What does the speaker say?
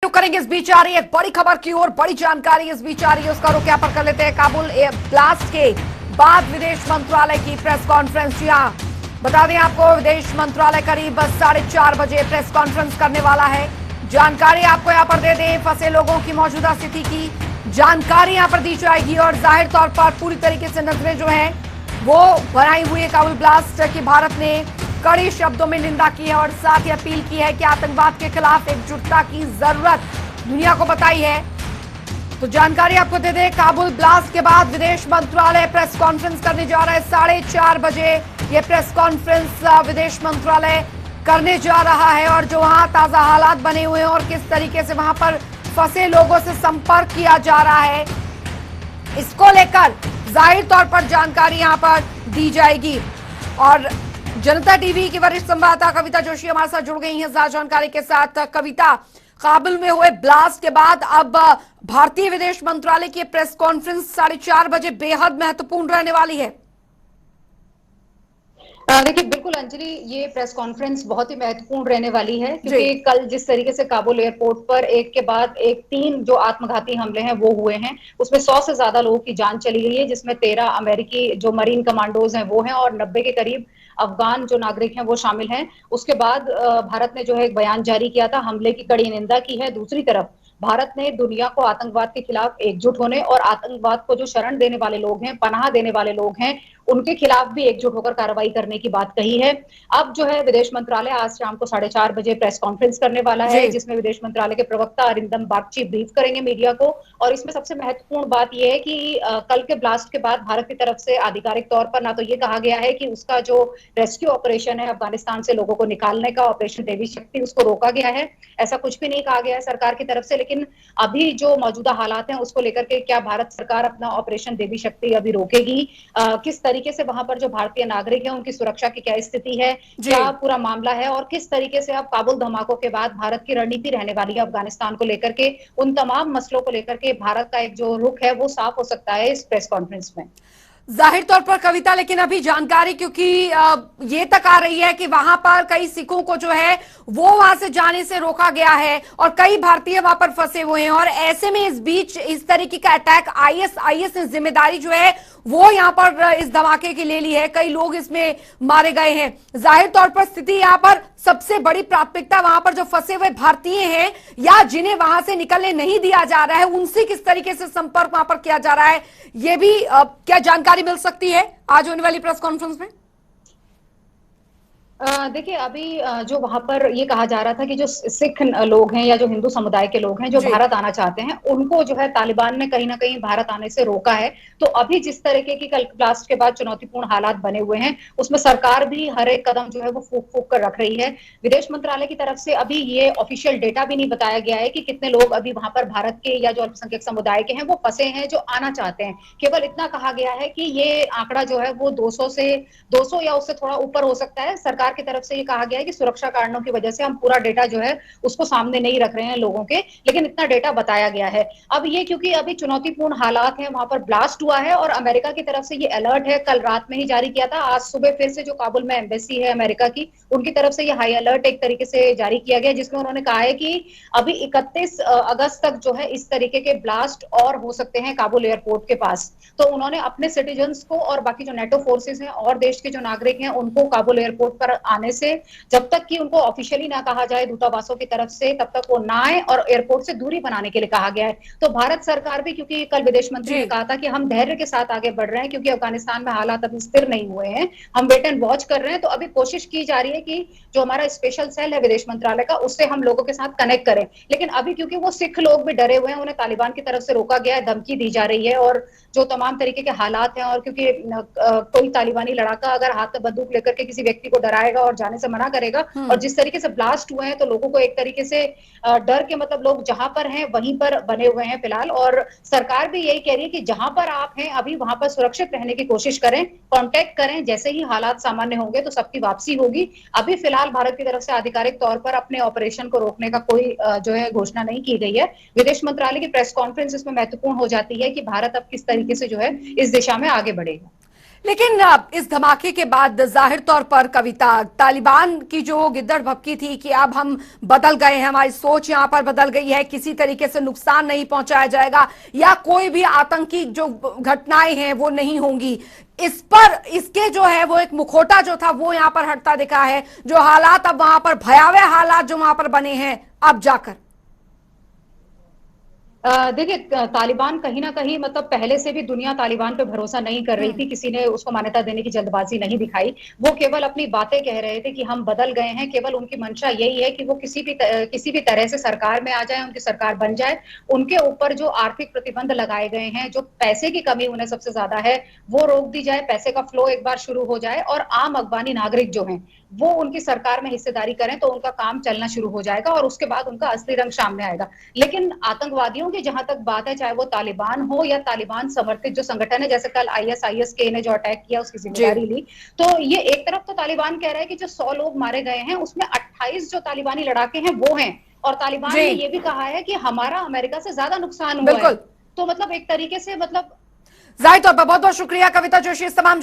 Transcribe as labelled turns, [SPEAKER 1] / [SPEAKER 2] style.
[SPEAKER 1] करेंगे। इस बीच आ रही है एक बड़ी खबर की ओर, बड़ी जानकारी इस बीच आ रही है, उसका रुख यहाँ पर कर लेते हैं। काबुल ब्लास्ट के बाद विदेश मंत्रालय की प्रेस कॉन्फ्रेंस। जी हाँ, बता दें आपको, विदेश मंत्रालय करीब 4:30 बजे प्रेस कॉन्फ्रेंस करने वाला है। जानकारी आपको यहाँ पर दे दें, फंसे लोगों की मौजूदा स्थिति की जानकारी यहाँ पर दी जाएगी और जाहिर तौर पर पूरी तरीके से नजरें जो है वो बनाई हुई है काबुल ब्लास्ट की। भारत ने कड़ी शब्दों में निंदा की है और साथ ही अपील की है कि आतंकवाद के खिलाफ एकजुटता की जरूरत दुनिया को बताई है। तो जानकारी आपको दे दें, काबुल ब्लास्ट के बाद विदेश मंत्रालय प्रेस कॉन्फ्रेंस करने जा रहा है। 4:30 बजे ये प्रेस कॉन्फ्रेंस विदेश मंत्रालय करने जा रहा है और जो वहां ताजा हालात बने हुए हैं और किस तरीके से वहां पर फंसे लोगों से संपर्क किया जा रहा है, इसको लेकर जाहिर तौर पर जानकारी यहां पर दी जाएगी। और जनता टीवी की वरिष्ठ संवाददाता कविता जोशी हमारे साथ जुड़ गई हैं ज्यादा जानकारी के साथ। कविता, काबुल में हुए ब्लास्ट के बाद अब भारतीय विदेश मंत्रालय की प्रेस कॉन्फ्रेंस 4:30 बजे बेहद महत्वपूर्ण रहने वाली है।
[SPEAKER 2] देखिए, बिल्कुल अंजलि, ये प्रेस कॉन्फ्रेंस बहुत ही महत्वपूर्ण रहने वाली है क्योंकि कल जिस तरीके से काबुल एयरपोर्ट पर एक के बाद एक 3 जो आत्मघाती हमले हैं वो हुए हैं, उसमें 100 से ज्यादा लोगों की जान चली गई है, जिसमें 13 अमेरिकी जो मरीन कमांडोज हैं वो हैं और 90 के करीब अफगान जो नागरिक हैं वो शामिल हैं। उसके बाद भारत ने जो है एक बयान जारी किया था, हमले की कड़ी निंदा की है। दूसरी तरफ भारत ने दुनिया को आतंकवाद के खिलाफ एकजुट होने और आतंकवाद को जो शरण देने वाले लोग हैं, पनाह देने वाले लोग हैं, उनके खिलाफ भी एकजुट होकर कार्रवाई करने की बात कही है। अब जो है विदेश मंत्रालय आज शाम को 4:30 बजे प्रेस कॉन्फ्रेंस करने वाला है, जिसमें विदेश मंत्रालय के प्रवक्ता अरिंदम बागची ब्रीफ करेंगे मीडिया को। और इसमें सबसे महत्वपूर्ण बात यह है कि कल के ब्लास्ट के बाद भारत की तरफ से आधिकारिक तौर पर ना तो ये कहा गया है कि उसका जो रेस्क्यू ऑपरेशन है अफगानिस्तान से लोगों को निकालने का, ऑपरेशन देवी शक्ति, उसको रोका गया है, ऐसा कुछ भी नहीं कहा गया है सरकार की तरफ से। लेकिन अभी जो मौजूदा हालात हैं उसको लेकर के क्या भारत सरकार अपना ऑपरेशन देवी शक्ति अभी रोकेगी, किस तरीके से वहां पर जो भारतीय नागरिक हैं उनकी सुरक्षा की क्या स्थिति है, क्या पूरा मामला है और किस तरीके से अब काबुल धमाकों के बाद भारत की रणनीति रहने वाली है अफगानिस्तान को लेकर के, उन तमाम मसलों को लेकर के भारत का एक जो रुख है वो साफ हो सकता है इस प्रेस कॉन्फ्रेंस में।
[SPEAKER 1] जाहिर तौर पर कविता, लेकिन अभी जानकारी क्योंकि ये तक आ रही है कि वहां पर कई सिखों को जो है वो वहां से जाने से रोका गया है और कई भारतीय वहां पर फंसे हुए हैं और ऐसे में इस बीच इस तरीके का अटैक आईएस ने जिम्मेदारी जो है वो यहाँ पर इस धमाके की ले ली है, कई लोग इसमें मारे गए हैं। जाहिर तौर पर स्थिति यहाँ पर सबसे बड़ी प्राथमिकता वहां पर जो फंसे हुए भारतीय हैं या जिन्हें वहां से निकलने नहीं दिया जा रहा है उनसे किस तरीके से संपर्क वहां पर किया जा रहा है, ये भी क्या जानकारी मिल सकती है आज होने वाली प्रेस कॉन्फ्रेंस में?
[SPEAKER 2] देखिए, अभी जो वहां पर ये कहा जा रहा था कि जो सिख लोग हैं या जो हिंदू समुदाय के लोग हैं जो भारत आना चाहते हैं उनको जो है तालिबान ने कहीं ना कहीं भारत आने से रोका है। तो अभी जिस तरीके की कल ब्लास्ट के बाद चुनौतीपूर्ण हालात बने हुए हैं उसमें सरकार भी हर एक कदम जो है वो फूक फूक कर रख रही है। विदेश मंत्रालय की तरफ से अभी ये ऑफिशियल डेटा भी नहीं बताया गया है कि कितने लोग अभी वहां पर भारत के या जो अल्पसंख्यक समुदाय के हैं वो फंसे हैं जो आना चाहते हैं। केवल इतना कहा गया है कि ये आंकड़ा जो है वो 200 या उससे थोड़ा ऊपर हो सकता है। सरकार की तरफ से ये कहा गया है कि सुरक्षा कारणों की वजह से हम पूरा डेटा जो है उसको सामने नहीं रख रहे हैं लोगों के, लेकिन इतना डेटा बताया गया है। अब ये क्योंकि अभी चुनौतीपूर्ण हालात हैं, वहां पर ब्लास्ट हुआ है और अमेरिका की तरफ से ये अलर्ट है कल रात में ही जारी किया था। आज सुबह फिर से जो काबुल में एम्बेसी है अमेरिका की, उनकी तरफ से ये हाई अलर्ट एक तरीके से जारी किया गया, जिसमें उन्होंने कहा है कि अभी 31 अगस्त तक जो है इस तरीके के ब्लास्ट और हो सकते हैं काबुल एयरपोर्ट के पास। तो उन्होंने अपने सिटीजन्स को और बाकी जो नेटो फोर्सेस हैं और देश के जो नागरिक हैं उनको काबुल एयरपोर्ट पर आने से जब तक कि उनको ऑफिशियली ना कहा जाए दूतावासों की तरफ से तब तक वो ना आए और एयरपोर्ट से दूरी बनाने के लिए कहा गया है। तो भारत सरकार भी, क्योंकि कल विदेश मंत्री ने कहा था कि हम धैर्य के साथ आगे बढ़ रहे हैं क्योंकि अफगानिस्तान में हालात अभी स्थिर नहीं हुए हैं, हम वेट एंड वॉच कर रहे हैं। तो अभी कोशिश की जा रही है कि जो हमारा स्पेशल सेल है विदेश मंत्रालय का उससे हम लोगों के साथ कनेक्ट करें। लेकिन अभी क्योंकि वो सिख लोग भी डरे हुए हैं, उन्हें तालिबान की तरफ से रोका गया है, धमकी दी जा रही है और जो तमाम तरीके के हालात हैं और क्योंकि कोई तालिबानी लड़ाका अगर हाथ में बंदूक लेकर के किसी व्यक्ति को डराएगा और जाने से मना करेगा और जिस तरीके से ब्लास्ट हुए हैं तो लोगों को एक तरीके से डर के मतलब लोग जहां पर हैं वहीं पर बने हुए हैं फिलहाल। और सरकार भी यही कह रही है कि जहां पर आप हैं अभी वहां पर सुरक्षित रहने की कोशिश करें, कांटेक्ट करें, जैसे ही हालात सामान्य होंगे तो सबकी वापसी होगी। अभी फिलहाल भारत की तरफ से आधिकारिक तौर पर अपने ऑपरेशन को रोकने का कोई जो है घोषणा नहीं की गई है। विदेश मंत्रालय की प्रेस कॉन्फ्रेंस इसमें महत्वपूर्ण हो जाती है कि भारत अब किस तरीके से जो है इस दिशा में आगे बढ़ेगा।
[SPEAKER 1] लेकिन इस धमाके के बाद जाहिर तौर पर कविता, तालिबान की जो गिद्दड़ भपकी थी कि अब हम बदल गए हैं, हमारी सोच यहां पर बदल गई है, किसी तरीके से नुकसान नहीं पहुंचाया जाएगा या कोई भी आतंकी जो घटनाएं हैं वो नहीं होंगी, इस पर इसके जो है वो एक मुखौटा जो था वो यहां पर हटता दिखा है। जो हालात अब वहां पर भयावह हालात जो वहां पर बने हैं अब जाकर,
[SPEAKER 2] देखिए, तालिबान कहीं ना कहीं मतलब पहले से भी दुनिया तालिबान पे भरोसा नहीं कर रही थी, किसी ने उसको मान्यता देने की जल्दबाजी नहीं दिखाई। वो केवल अपनी बातें कह रहे थे कि हम बदल गए हैं, केवल उनकी मंशा यही है कि वो किसी भी तरह से सरकार में आ जाए, उनकी सरकार बन जाए। उनके ऊपर जो आर्थिक प्रतिबंध लगाए गए हैं, जो पैसे की कमी उन्हें सबसे ज्यादा है, वो रोक दी जाए, पैसे का फ्लो एक बार शुरू हो जाए और आम अफगानी नागरिक जो हैं वो उनकी सरकार में हिस्सेदारी करें तो उनका काम चलना शुरू हो जाएगा और उसके बाद उनका असली रंग सामने आएगा। लेकिन आतंकवादियों की जहां तक बात है, चाहे वो तालिबान हो या तालिबान समर्थित जो संगठन है, जैसे कल आईएसआईएस ने जो अटैक किया उसकी जिम्मेदारी ली, तो ये एक तरफ तो तालिबान कह रहा है कि जो 100 लोग मारे गए हैं उसमें 28 जो तालिबानी लड़ाके हैं वो हैं, और तालिबान ने ये भी कहा है कि हमारा अमेरिका से ज्यादा नुकसान हुआ है। तो मतलब एक तरीके से मतलब
[SPEAKER 1] जाहिर तौर पर बहुत बहुत शुक्रिया कविता जोशी इस तमाम